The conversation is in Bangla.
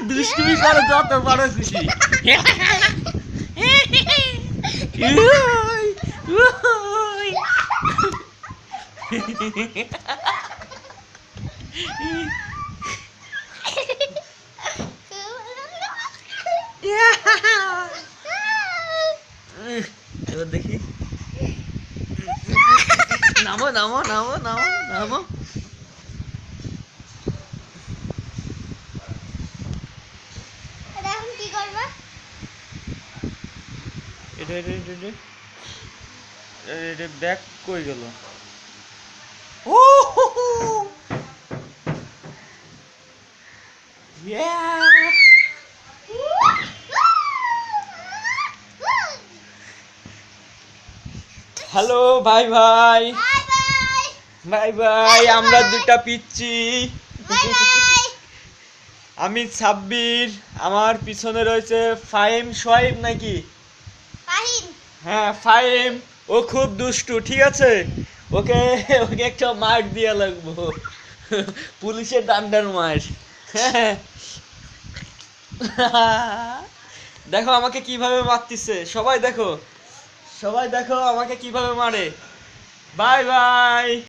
দুষ্টুমি করো যত বড় খুশি। এবার দেখি, নামো নামো নামো নামো নামো। এখন কি করবা? এটা ব্যাক কই গেল? ও হ্যালো ভাই ভাই বাই বাই ভাই ভাই, আমরা দুটা পিচ্ছি। Bye bye. আমি সাব্বির, আমার পিছনে রয়েছে ফাহিম সোয়াইব নাকি? ফাহিম। হ্যাঁ ফাহিম, ও খুব দুষ্টু, ঠিক আছে? ওকে ওকে একটা মার দিয়া লাগবো, পুলিশের ডান্ডার মার। হ্যাঁ। দেখো আমাকে কিভাবে মারতিছে, সবাই দেখো, সবাই দেখো আমাকে কিভাবে মারে। Bye bye.